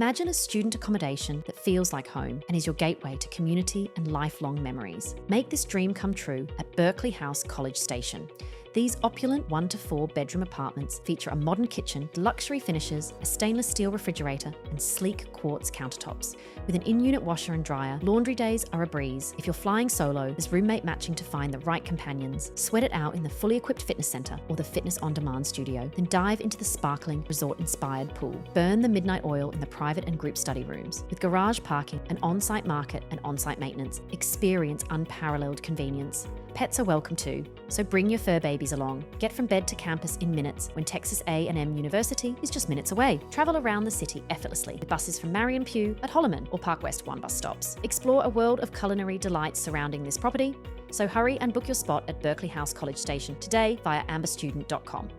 Imagine a student accommodation that feels like home and is your gateway to community and lifelong memories. Make this dream come true at Berkeley House College Station. These opulent 1 to 4 bedroom apartments feature a modern kitchen, luxury finishes, a stainless steel refrigerator, and sleek quartz countertops. With an in-unit washer and dryer, laundry days are a breeze. If you're flying solo, there's roommate matching to find the right companions. Sweat it out in the fully equipped fitness center or the fitness on-demand studio. Then dive into the sparkling, resort-inspired pool. Burn the midnight oil in the private and group study rooms. With garage parking, an on-site market, and on-site maintenance, experience unparalleled convenience. Pets are welcome too, so bring your fur babies along. Get from bed to campus in minutes when Texas A&M University is just minutes away. Travel around the city effortlessly with buses from Marion Pugh at Holloman or Park West 1 bus stops. Explore a world of culinary delights surrounding this property, so hurry and book your spot at Berkeley House College Station today via amberstudent.com.